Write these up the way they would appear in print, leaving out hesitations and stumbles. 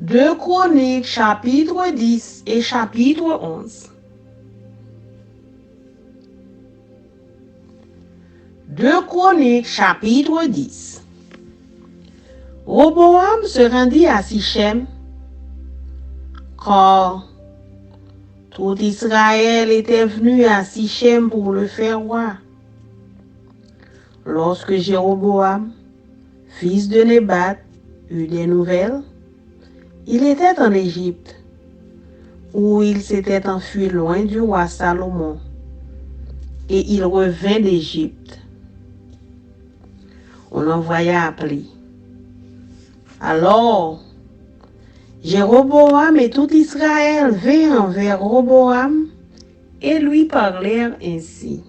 2 Chroniques, chapitre 10 et chapitre 11. 2 Chroniques, chapitre 10. Roboam se rendit à Sichem, car tout Israël était venu à Sichem pour le faire roi. Lorsque Jéroboam, fils de Nébat, eut des nouvelles, il était en Égypte, où il s'était enfui loin du roi Salomon, et il revint d'Égypte. On l'envoya appeler. Alors, Jéroboam et tout Israël vinrent vers Roboam et lui parlèrent ainsi.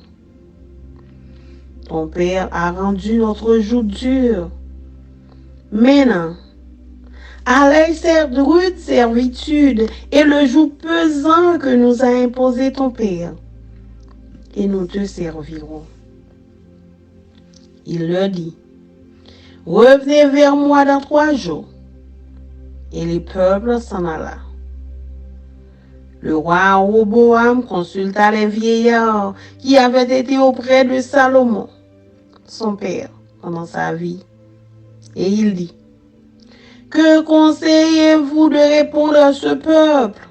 Ton père a rendu notre joug dur. Maintenant, allège cette rude servitude et le joug pesant que nous a imposé ton père, et nous te servirons. Il leur dit, revenez vers moi dans 3 jours. Et les peuples s'en alla. Le roi Roboam consulta les vieillards qui avaient été auprès de Salomon, son père, pendant sa vie. Et il dit, que conseillez-vous de répondre à ce peuple?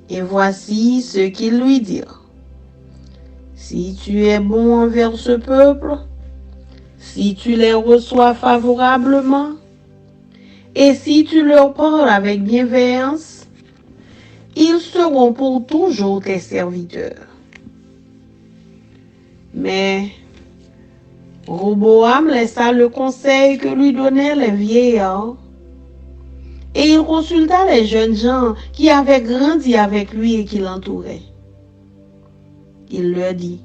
Et voici ce qu'ils lui dirent. Si tu es bon envers ce peuple, si tu les reçois favorablement, et si tu leur parles avec bienveillance, ils seront pour toujours tes serviteurs. Mais Roboam laissa le conseil que lui donnaient les vieillards, et il consulta les jeunes gens qui avaient grandi avec lui et qui l'entouraient. Il leur dit,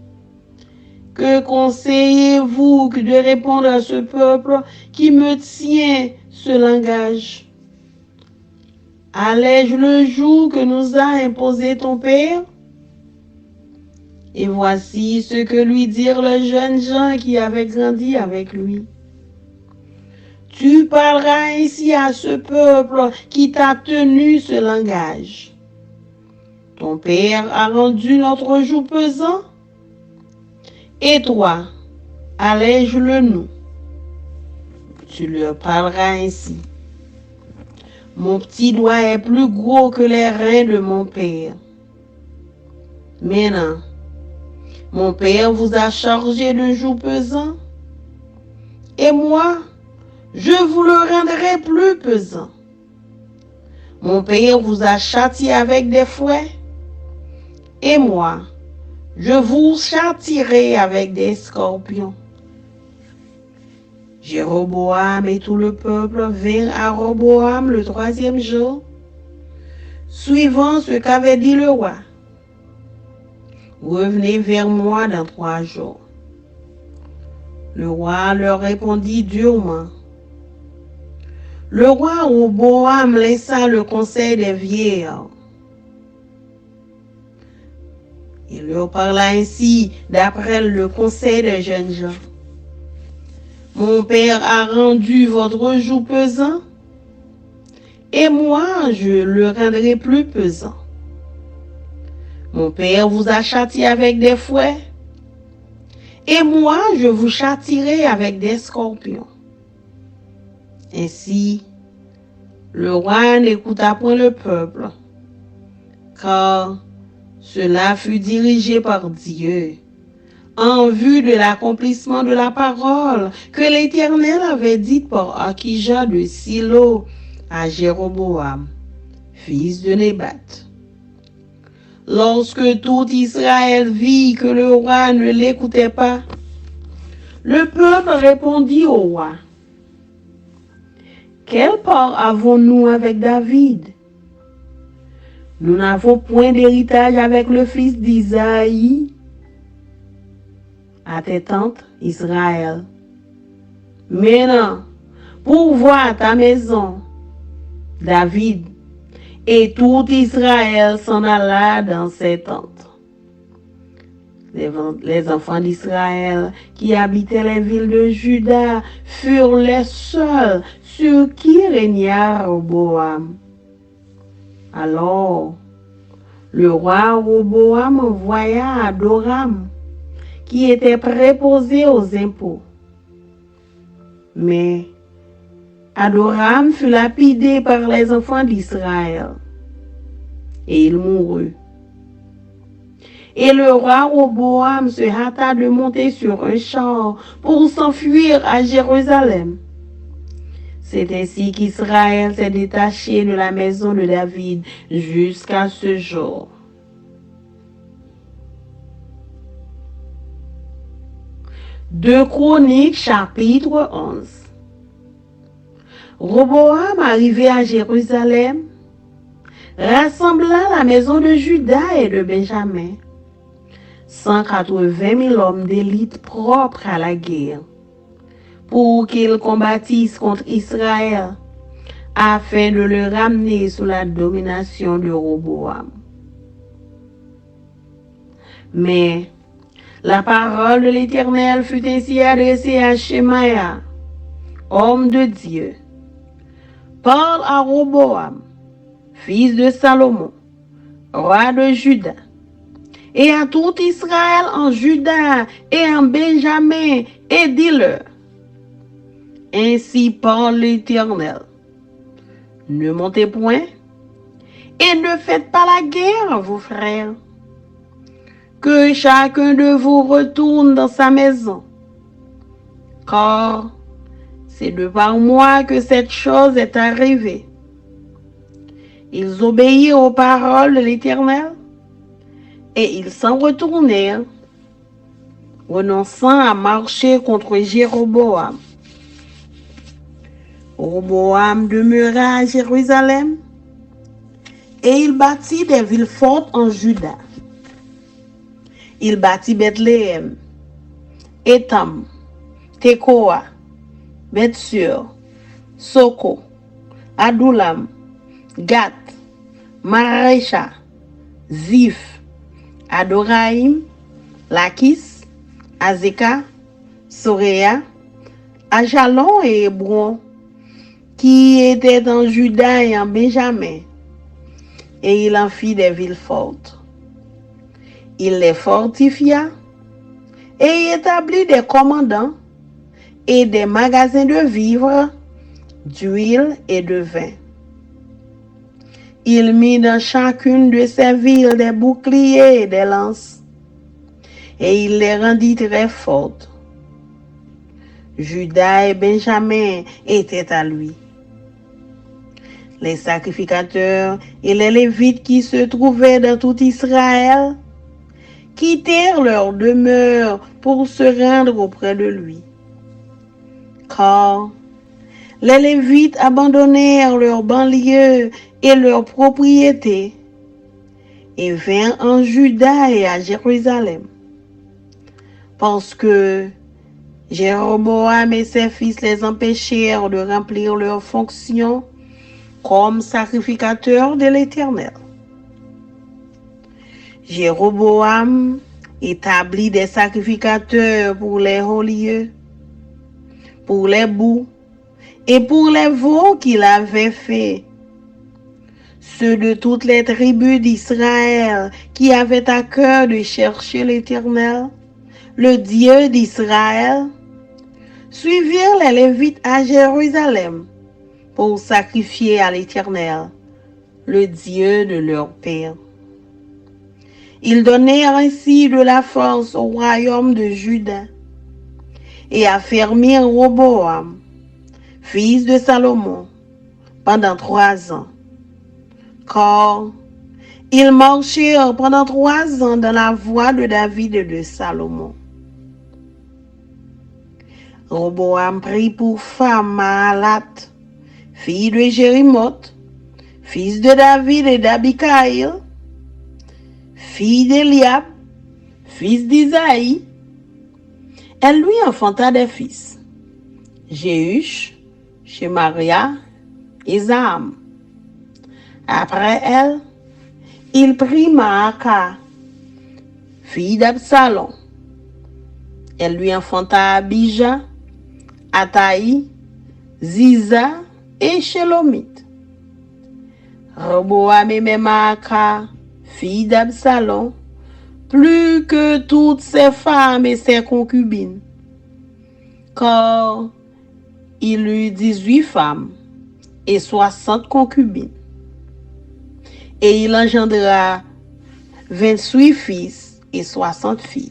que conseillez-vous de répondre à ce peuple qui me tient ce langage? Allège le joug que nous a imposé ton père? Et voici ce que lui dirent les jeunes gens qui avaient grandi avec lui. Tu parleras ainsi à ce peuple qui t'a tenu ce langage. Ton père a rendu notre joug pesant, et toi, allège-le nous. Tu leur parleras ainsi. Mon petit doigt est plus gros que les reins de mon père. Maintenant, mon père vous a chargé de joug pesant, et moi, je vous le rendrai plus pesant. Mon père vous a châtié avec des fouets, et moi, je vous châtierai avec des scorpions. Jéroboam et tout le peuple vinrent à Roboam le 3e jour, suivant ce qu'avait dit le roi. Revenez vers moi dans 3 jours. Le roi leur répondit durement. Le roi Roboam laissa le conseil des vieillards. Il leur parla ainsi d'après le conseil des jeunes gens. Mon père a rendu votre joug pesant, et moi je le rendrai plus pesant. Mon père vous a châtié avec des fouets, et moi je vous châtierai avec des scorpions. Ainsi, le roi n'écouta point le peuple, car cela fut dirigé par Dieu, en vue de l'accomplissement de la parole que l'Éternel avait dite par Akija de Silo à Jéroboam, fils de Nébat. Lorsque tout Israël vit que le roi ne l'écoutait pas, le peuple répondit au roi, « Quelle part avons-nous avec David? Nous n'avons point d'héritage avec le fils d'Isaïe. À tes tantes, Israël. Maintenant, pourvois ta maison, David, et tout Israël s'en alla dans ses tentes. Les enfants d'Israël qui habitaient les villes de Juda furent les seuls sur qui régna Roboam. Alors, le roi Roboam envoya Adoram, qui était préposé aux impôts. Mais Adoram fut lapidé par les enfants d'Israël, et il mourut. Et le roi Roboam se hâta de monter sur un char pour s'enfuir à Jérusalem. C'est ainsi qu'Israël s'est détaché de la maison de David jusqu'à ce jour. Deux Chroniques, chapitre 11. Roboam, arrivé à Jérusalem, rassembla la maison de Juda et de Benjamin, 180 000 hommes d'élite propres à la guerre, pour qu'ils combattissent contre Israël, afin de le ramener sous la domination de Roboam. Mais la parole de l'Éternel fut ainsi adressée à Shemaïa, homme de Dieu. Parle à Roboam, fils de Salomon, roi de Juda, et à tout Israël en Juda et en Benjamin, et dis-leur, ainsi parle l'Éternel, ne montez point, et ne faites pas la guerre, vos frères, que chacun de vous retourne dans sa maison, car c'est de par moi que cette chose est arrivée. Ils obéirent aux paroles de l'Éternel, et ils s'en retournèrent, renonçant à marcher contre Jéroboam. Roboam demeura à Jérusalem, et il bâtit des villes fortes en Juda. Il bâtit Bethléem, Étam, Tekoa, Bethsur, Soko, Adullam, Gat, Marécha, Ziph, Adoraïm, Lakis, Azeka, Soréa, Ajalon et Hébron, qui étaient en Juda et en Benjamin, et il en fit des villes fortes. Il les fortifia et y établit des commandants et des magasins de vivres, d'huile et de vin. Il mit dans chacune de ces villes des boucliers et des lances, et il les rendit très fortes. Juda et Benjamin étaient à lui. Les sacrificateurs et les Lévites qui se trouvaient dans tout Israël quittèrent leur demeure pour se rendre auprès de lui. Car les Lévites abandonnèrent leurs banlieues et leurs propriétés et vinrent en Juda et à Jérusalem. Parce que Jéroboam et ses fils les empêchèrent de remplir leurs fonctions comme sacrificateurs de l'Éternel. Jéroboam établit des sacrificateurs pour les hauts lieux, pour les boucs et pour les veaux qu'il avait faits. Ceux de toutes les tribus d'Israël qui avaient à cœur de chercher l'Éternel, le Dieu d'Israël, suivirent les Lévites à Jérusalem pour sacrifier à l'Éternel, le Dieu de leur père. Ils donnèrent ainsi de la force au royaume de Juda et affermirent Roboam, fils de Salomon, pendant 3 ans. Car ils marchèrent pendant 3 ans dans la voie de David et de Salomon. Roboam prit pour femme Mahalat, fille de Jérimoth, fils de David et d'Abikaïl, fille d'Eliab, fils d'Isaïe. Elle lui enfanta des fils, Jéhush, Shemaria et Zaham. Après elle, il prit Maaka, fille d'Absalom. Elle lui enfanta Abijah, Ataï, Ziza et Shelomith. Rehoboam aimait Maaka, fille d'Absalom, plus que toutes ses femmes et ses concubines, car il eut 18 femmes et 60 concubines. Et il engendra 28 fils et 60 filles.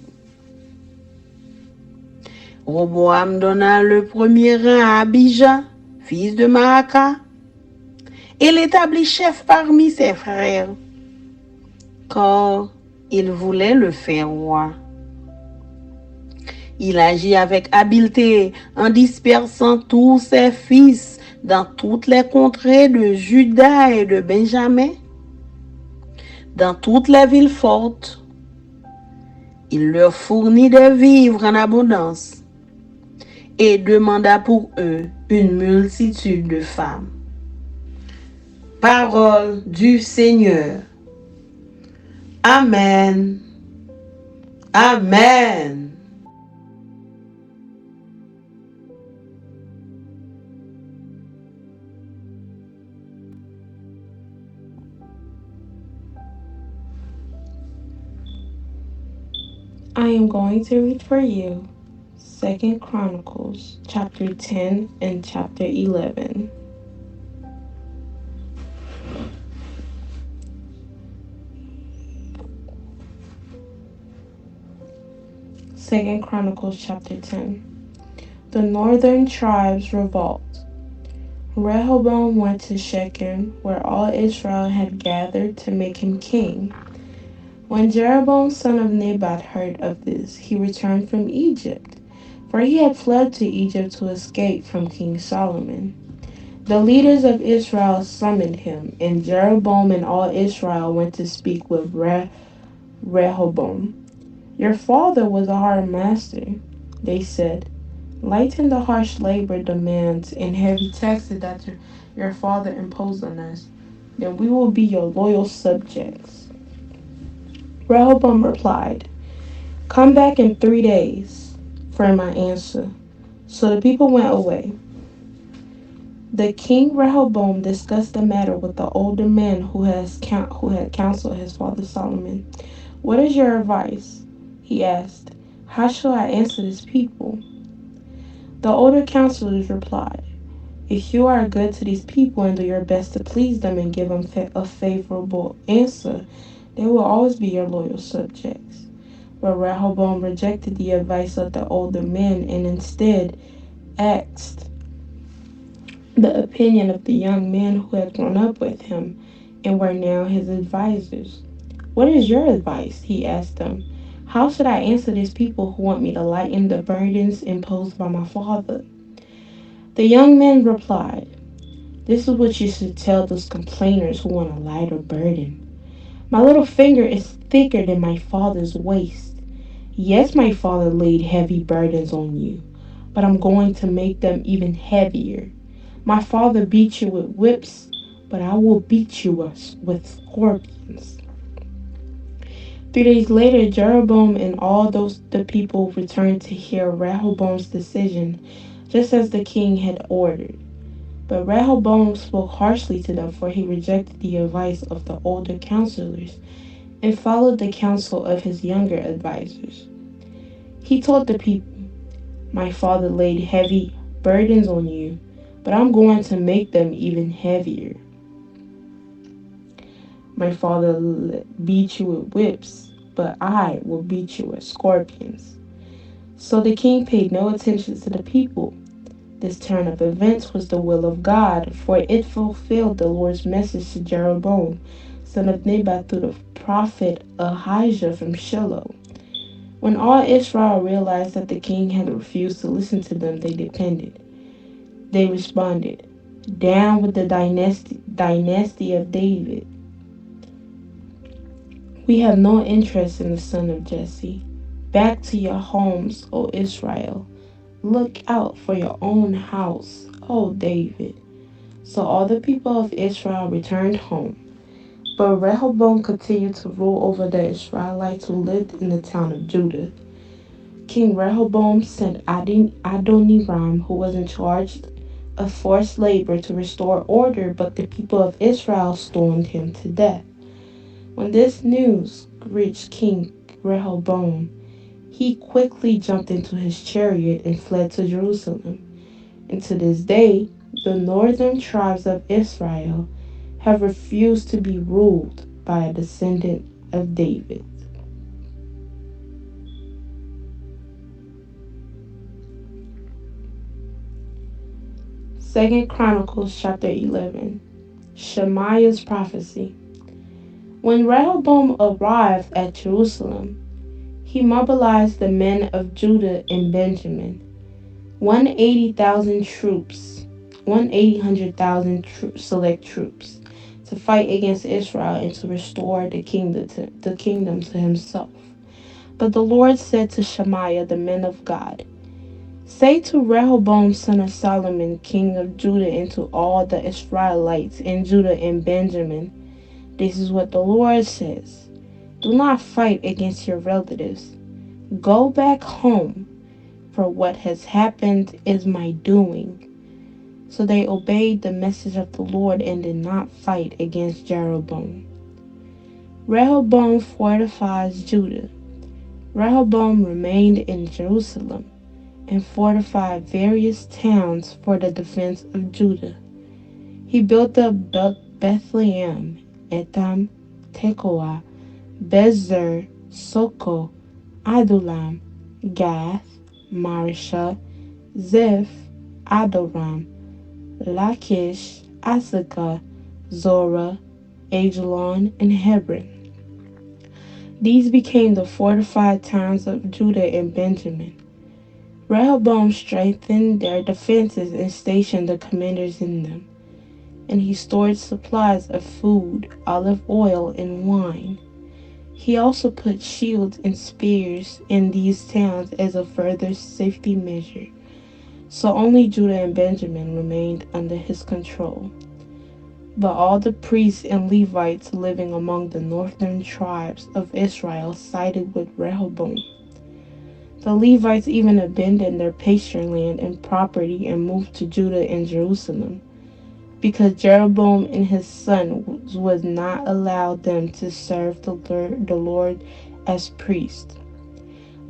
Roboam donna le premier rang à Abijah, fils de Maaka, et l'établit chef parmi ses frères, car il voulait le faire roi. Il agit avec habileté en dispersant tous ses fils dans toutes les contrées de Juda et de Benjamin, dans toutes les villes fortes. Il leur fournit des vivres en abondance et demanda pour eux une multitude de femmes. Parole du Seigneur. Amen. Amen. I am going to read for you 2 Chronicles chapter 10 and chapter 11. Second Chronicles chapter 10. The northern tribes revolt. Rehoboam went to Shechem, where all Israel had gathered to make him king. When Jeroboam son of Nebat heard of this, he returned from Egypt, for he had fled to Egypt to escape from King Solomon. The leaders of Israel summoned him, and Jeroboam and all Israel went to speak with Rehoboam. Your father was a hard master, they said. Lighten the harsh labor demands and heavy taxes that your father imposed on us. Then we will be your loyal subjects. Rehoboam replied, Come back in 3 days for my answer. So the people went away. The king Rehoboam discussed the matter with the older man who had counseled his father Solomon. What is your advice? He asked. How shall I answer this people? The older counselors replied, If you are good to these people and do your best to please them and give them a favorable answer, they will always be your loyal subjects. But Rehoboam rejected the advice of the older men and instead asked the opinion of the young men who had grown up with him and were now his advisors. What is your advice? He asked them. How should I answer these people who want me to lighten the burdens imposed by my father? The young men replied, This is what you should tell those complainers who want a lighter burden. My little finger is thicker than my father's waist. Yes, my father laid heavy burdens on you, but I'm going to make them even heavier. My father beat you with whips, but I will beat you with scorpions. 3 days later, Jeroboam and all the people returned to hear Rehoboam's decision, just as the king had ordered. But Rehoboam spoke harshly to them, for he rejected the advice of the older counselors and followed the counsel of his younger advisors. He told the people, My father laid heavy burdens on you, but I'm going to make them even heavier. My father beat you with whips, but I will beat you with scorpions. So the king paid no attention to the people. This turn of events was the will of God, for it fulfilled the Lord's message to Jeroboam, son of Nebat, through the prophet Ahijah from Shiloh. When all Israel realized that the king had refused to listen to them, they responded, Down with the dynasty of David. We have no interest in the son of Jesse. Back to your homes, O Israel. Look out for your own house, O David. So all the people of Israel returned home. But Rehoboam continued to rule over the Israelites who lived in the town of Judah. King Rehoboam sent Adoniram, who was in charge of forced labor, to restore order, but the people of Israel stoned him to death. When this news reached King Rehoboam, he quickly jumped into his chariot and fled to Jerusalem. And to this day, the northern tribes of Israel have refused to be ruled by a descendant of David. Second Chronicles chapter 11. Shemaiah's prophecy. When Rehoboam arrived at Jerusalem, he mobilized the men of Judah and Benjamin, 180,000 troops, 1,800,000 select troops, to fight against Israel and to restore the kingdom to himself. But the Lord said to Shemaiah, the man of God, "Say to Rehoboam son of Solomon, king of Judah, and to all the Israelites in Judah and Benjamin, this is what the Lord says. Do not fight against your relatives. Go back home, for what has happened is my doing." So they obeyed the message of the Lord and did not fight against Jeroboam. Rehoboam fortifies Judah. Rehoboam remained in Jerusalem and fortified various towns for the defense of Judah. He built up Bethlehem, Etam, Tekoa, Bezer, Soko, Adullam, Gath, Marsha, Ziph, Adoram, Lachish, Asakah, Zorah, Ajalon, and Hebron. These became the fortified towns of Judah and Benjamin. Rehoboam strengthened their defenses and stationed the commanders in them, and he stored supplies of food, olive oil, and wine. He also put shields and spears in these towns as a further safety measure, so only Judah and Benjamin remained under his control. But all the priests and Levites living among the northern tribes of Israel sided with Rehoboam. The Levites even abandoned their pasture land and property and moved to Judah and Jerusalem, because Jeroboam and his sons would not allow them to serve the Lord as priests.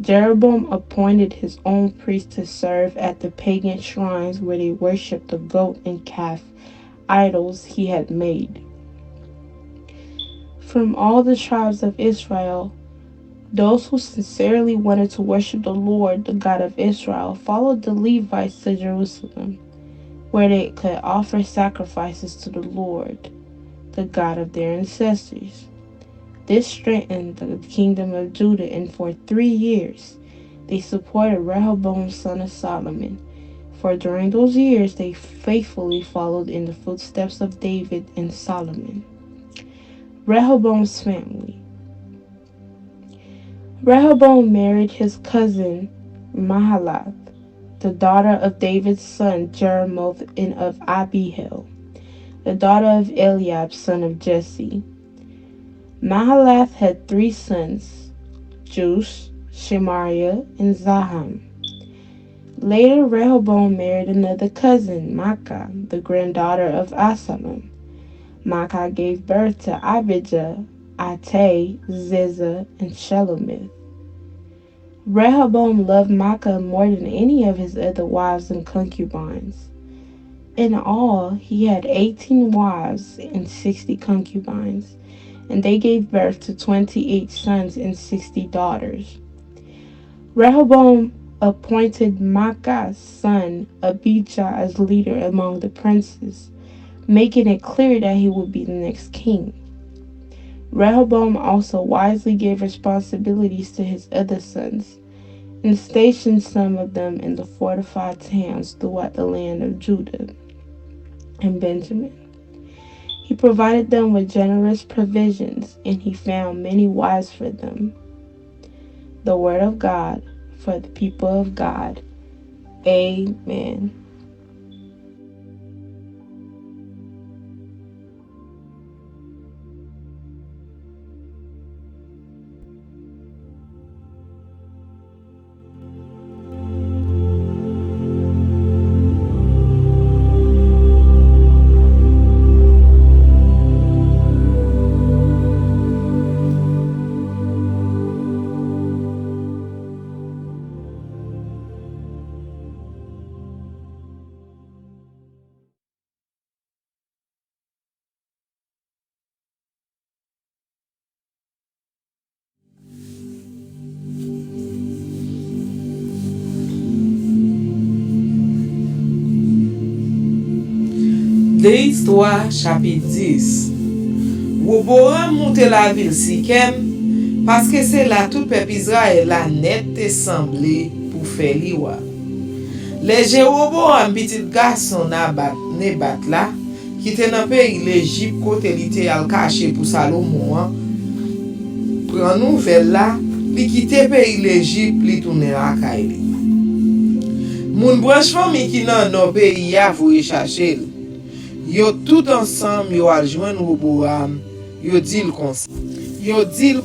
Jeroboam appointed his own priests to serve at the pagan shrines where they worshipped the goat and calf idols he had made. From all the tribes of Israel, those who sincerely wanted to worship the Lord, the God of Israel, followed the Levites to Jerusalem, where they could offer sacrifices to the Lord, the God of their ancestors. This strengthened the kingdom of Judah, and for 3 years they supported Rehoboam son of Solomon, for during those years they faithfully followed in the footsteps of David and Solomon. Rehoboam's family. Rehoboam married his cousin Mahalath, the daughter of David's son Jeremoth and of Abihail, the daughter of Eliab, son of Jesse. Mahalath had 3 sons, Jush, Shemariah, and Zaham. Later, Rehoboam married another cousin, Maacah, the granddaughter of Absalom. Maacah gave birth to Abijah, Attai, Ziza, and Shelomith. Rehoboam loved Maacah more than any of his other wives and concubines. In all, he had 18 wives and 60 concubines, and they gave birth to 28 sons and 60 daughters. Rehoboam appointed Maacah's son Abijah as leader among the princes, making it clear that he would be the next king. Rehoboam also wisely gave responsibilities to his other sons and stationed some of them in the fortified towns throughout the land of Judah and Benjamin. He provided them with generous provisions, and he found many wives for them. The word of God for the people of God. Amen. Deis 3, chapitre 10. Roboam monte la ville Sikem, parce que c'est là tout peuple Israël a net assemblé pour faire liwa. Les Jéroboam petit garçon Nebat là, qui était dans le pays l'Égypte côté il était al caché pour Salomon, prend nouvelle là, li quitte pays l'Égypte, li tourner à Kaili. Moun branche famille qui dans nos pays a voulu chercher. Yo tout ensemble yo al joindre Roboam, yo dit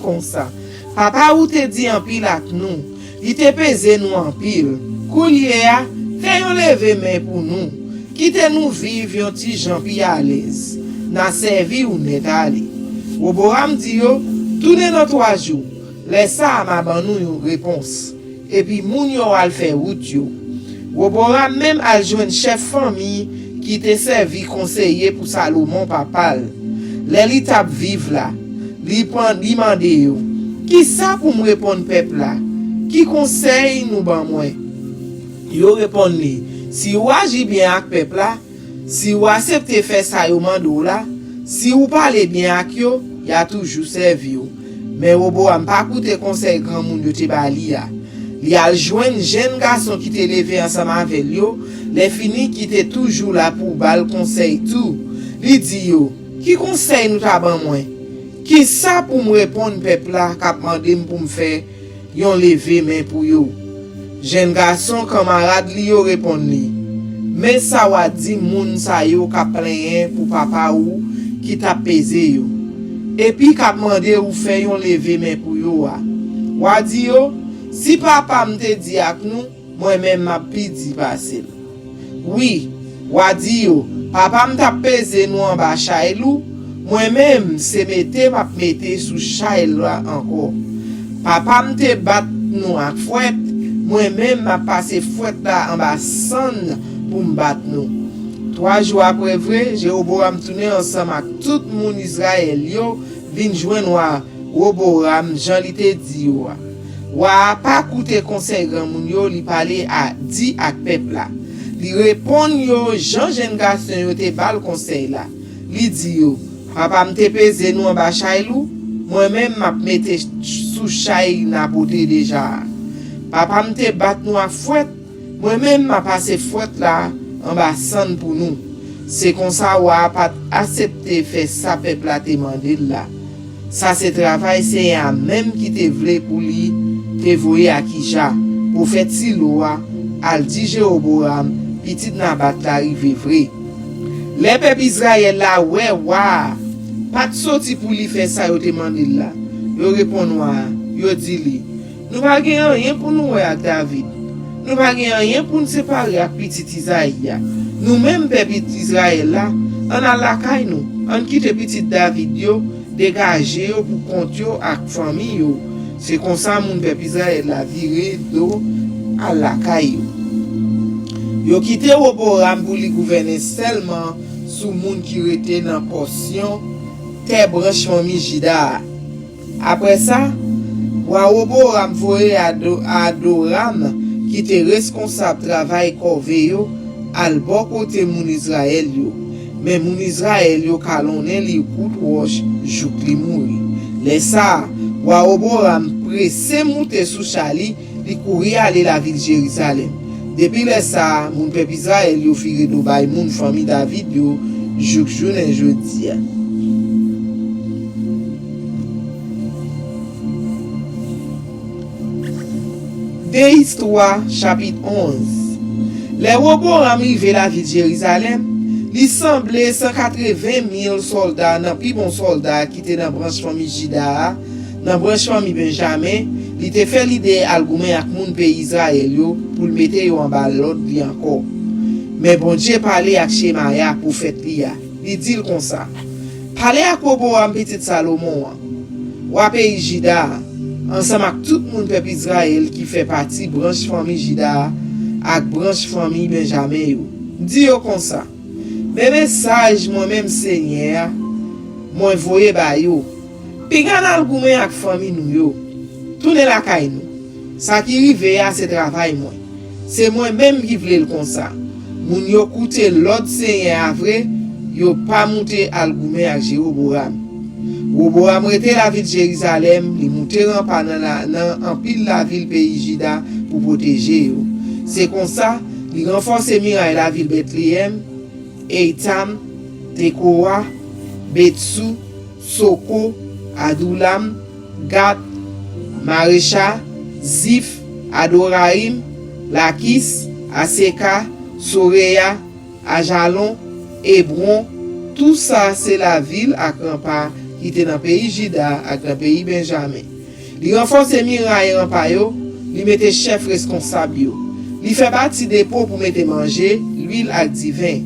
comme ça. Papa ou te dit en pile ak nous, il te pesé nous en pile. Koulier a, fè yon leve men pour nous. Quitte nous vivre yon ti jan pi à l'aise. N'a servi ou net ali. Roboam dit yo, tourne dans 3 jours. Laisse ça m'a ban nou yon réponse. Et puis moun yo al fè route yo. Roboam même al joindre chef famille qui te servi conseiller pour Salomon papal. Li tap vive là, li mande yo. Qui ça pour me répondre peuple là? Qui conseille nous ban moi? Yo répond li, si ou agi bien ak peuple là, si ou accepte faire ça yo mando là, si ou parle bien ak yo, y a toujours servi yo. Mais Roboam pas koute conseil grand moun yo te bali ya. Li al joindre jeune garçon qui te levé ensemble avec yo, les fini qui te toujours là pour bal conseil tout. Li dit yo, qui conseille nous ta ban moi? Qui ça pour me répondre peuple là k'ap mande pour me faire yon levé main pour yo? Jeune garçon camarade li yo répond li. Mais ça wa di moun sa yo k'ap plaign pour papa ou qui t'a pesé yo. Et puis k'ap mande ou faire yon levé main pour yo wa. Wa di yo, si papa m'te di ak nous, moi-même m'a pidi passer. Oui, wa di yo, papa m'ta pesé nous en bas chaylou, moi-même c'est m'a mette sous chayl là encore. Papa m'te bat nous ak fouet, moi-même m'a passé fouet là en bas sonne pour m'battre nous. 3 jours après vrai, Jéroboam tourné ensemble avec tout moun Israël yo, vinn joindre Roboam, Jean li te di yo. Wa pas koute conseil grand moun yo, li parler à di ak peuple là. Li répond yo, Jean jeune garçon yo te bal conseil là. Li di yo, papa m'te pesé nous en bas chaylou, moi-même m'a mette sous chay na poté déjà. Papa m'te bat nous à fouet, moi-même m'a passé fouet là en bas sonne pour nous. C'est comme ça ou a pas accepté faire ça peuple là te mandé là. Ça c'est travail c'est un même qui te vle pour lui te voyer à Kisha pour faire ti loi al di Jéroboam petit Nabat l'arrivé vrai. Les peuple Israël là ouais wa pas sorti pour lui faire ça yo te mandé là. Yo répond yo dit li nous pas gen rien pour nous avec David. Nous pas gen rien pour nous séparer avec petit Isaïa. Nous même peuple Israël là on a la kay nous. On quitte petit David yo dégager pour compte yo ak famille yo. C'est comme ça mon peuple Israël la viré do à la kay yo quitté Roboam pour li gouverner seulement sous moun qui était dans portion terre branche famille Juda. Après ça Roboam voye Adoram qui était responsable travail corvée yo al bon côté moun Israël yo. Mais moun Israël yo kalonne li kout roche jouk li mouri. Les ça Roboam pressé monter sous chali li courir aller la ville Jérusalem. Depuis les ça moun peuple Israël yo firé do bay moun famille David yo jouk journée jeudi. Deis 3, chapitre 11. Les Roboam arrivé la ville de Jérusalem, il semblait 180 000 soldats, nan pi bon soldats qui étaient dans la branche famille Juda, dans la branche famille Benjamin, il te fait l'idée al goumen ak moun pays Israël yo pour le mettre yo en bas l'autre li encore. Mais bon Dieu parlait avec Shemaya pour faire liya. Il dit comme ça. Parlez avec Roboam petit Salomon, ou pays Juda, ensemble avec tout le monde peuple Israël qui fait partie branche famille Juda ak branche famille Benjamin yo. Dis yo comme ça. Mes messages moi-même Seigneur, moi voye ba yo. Pi ganal goumen ak famille nou yo. Tourne la kay nou. Ça qui rive a c'est travail moi. C'est moi même qui vle le comme ça. Moun yo koute l'autre Seigneur vrai, yo pas monté al goumen ak Jéroboam. Roboam rete la ville de Jérusalem, li monte rampa nan en pile la ville pays Juda pour protéger yo. C'est comme ça, li renforce muraille la ville Bethléem, Eitam, Tekoa, Betsou, Soko, Adoulam, Gat, Marécha, Zif, Adoraim, Lakis, Aseka, Soreya, Ajalon, Hébron. Tout ça c'est la ville à rempart qui était dans le pays Juda et dans le pays Benjamin. Il renforce muraille rempart yo, il mettait chef responsable yo. Il fait partie des pots pour mettre manger, l'huile et du vin.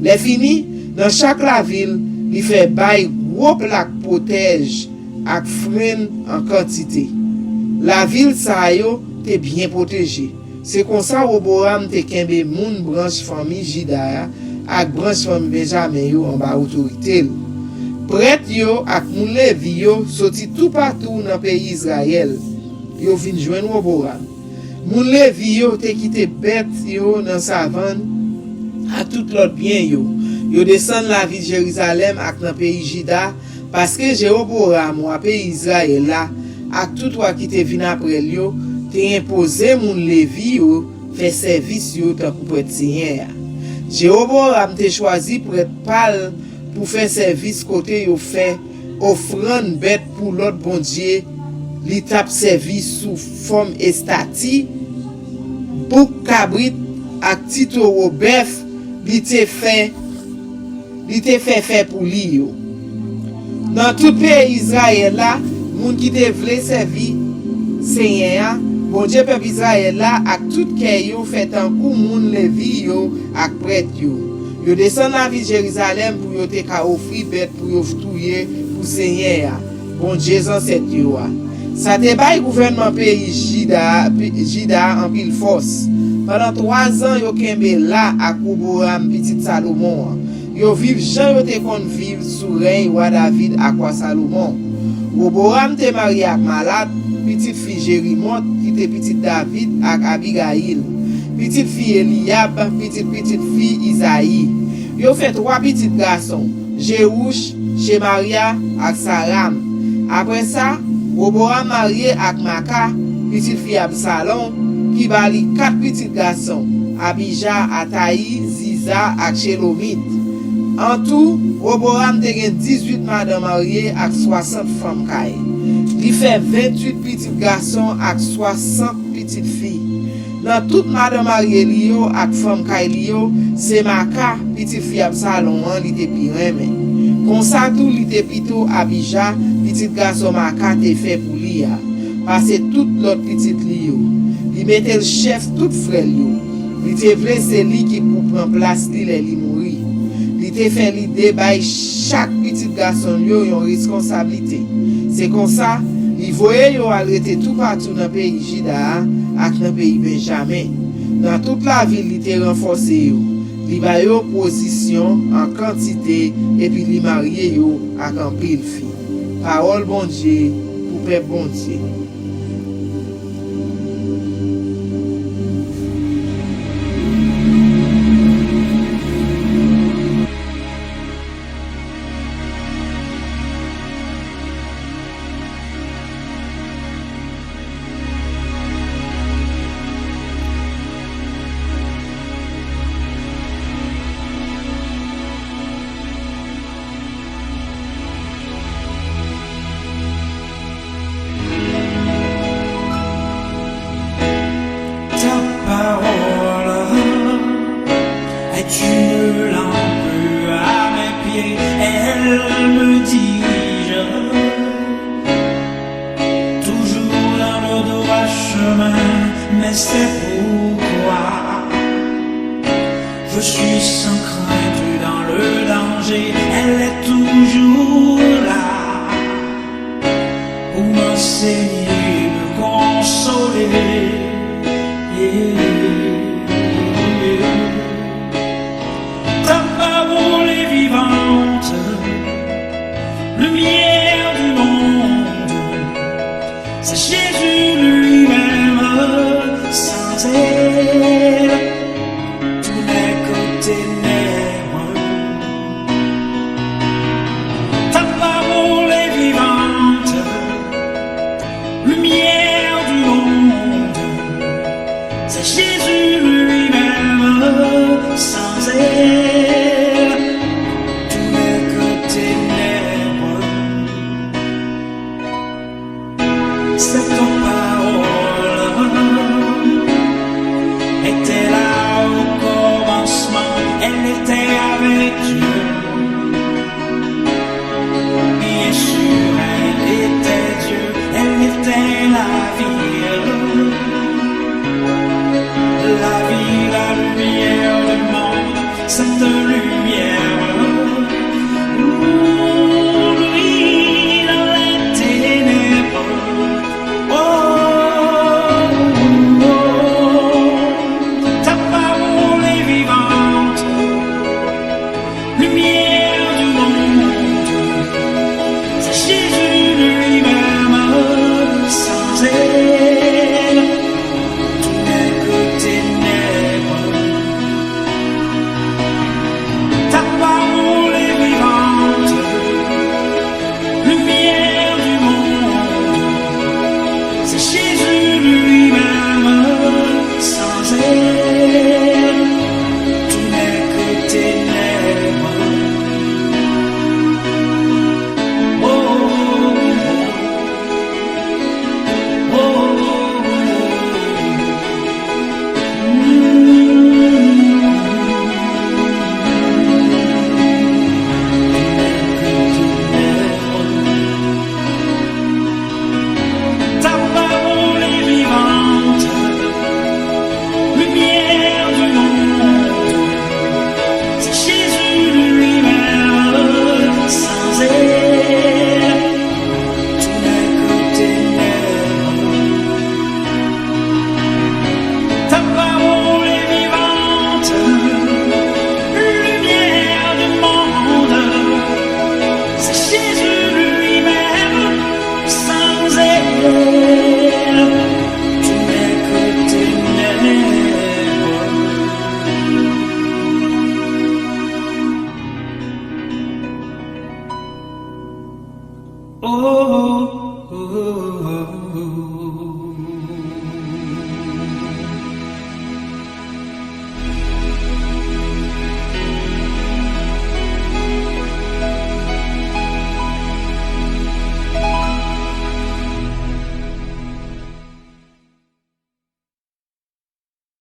Les fini, dans chaque la ville, il fait bail gros plaque protège ak frein en quantité. La ville ça yo t'es bien protégée. C'est comme ça Roboam te kembe moun branche famille Juda ak branche famille Benjamin yo en bas autorité. Prêtre yo ak moun Levi yo sorti tout partout dans pays Israël. Yo vinn joindre Roboam. Moun Levi yo te quitté bête yo dans savane ak tout l'autre bien yo. Yo descend la ville de Jérusalem ak dans pays Juda parce que Jéroboam ou pays Israël là ak tout wa qui te vinn après yo te imposé moun Levi yo fait service yo tant que prêtre seigneur. Jéroboam te choisi prêtre pal pour faire service côté yo fait offrande bête pour l'autre bon Dieu. Li tap service sous forme estati, bouc cabrit ak titoro bœuf, li te fait pour li yo. Dans tout pays Israël là, moun qui te vle servi Seigneur, bon Dieu peuple Israël là ak tout kè yo fait un coup moun Levi yo ak prêtre yo. Yo descend la ville Jérusalem pour yo te ka offrir bête pour yo touyer pour Seigneur. Bon Dieu ancêtre yo. Ça te bail gouvernement pays Juda en pile force. Pendant 3 ans, yo kembe là à Roboam petit Salomon. Yo viv Jean yo te kon viv sous règne roi David à quoi Salomon. Roboam te marié ak malade, petite fille Jérimot qui te petite David ak Abigail. Petite fille Eliab, petite fille Isaïe. Yo fait 3 petits garçons, Jérouch, Shemaria ak Saram. Après ça, Roboam marié ak Maka, petite fille Absalom, qui bali 4 petits garçons, Abijah, Ataï, Ziza ak Shelomit. En tout, Roboam te gen 18 madame mariées ak 60 femmes kay. Li fait 28 petits garçons ak 60 petites filles. Dans toute madame mariée li yo ak femme kay li yo, c'est Maka, petite fille Absalom li te pi reme. Kon sa tout li te plutôt Abijah, petit garçon Maka te fait pour li ya. Parce tout l'autre petite li yo. Li mette le chef tout frère yo. Li te vle c'est li qui pour prendre place li li mouri. Li te fait li débay chaque petit garçon yo yon responsabilité. C'est comme ça, li voye yo arrêter tout partout dans pays Juda ak dans pays Benjamin. Dans toute la ville li te renforcer yo. Li ba yo position en quantité et puis li marié yo ak en pile fille. Parole bon Dieu pour peuple bon Dieu. c'est ton parole était là au commencement, elle était avec Dieu. Bien sûr, elle était Dieu, elle était la lumière du monde, cette lumière. Lui dans les ténèbres. Ta parole est vivante, lumière du monde. C'est Jésus lui-même, sans elle, tout n'est que ténèbres. Ta parole est vivante, lumière du monde. C'est Jésus lui-même.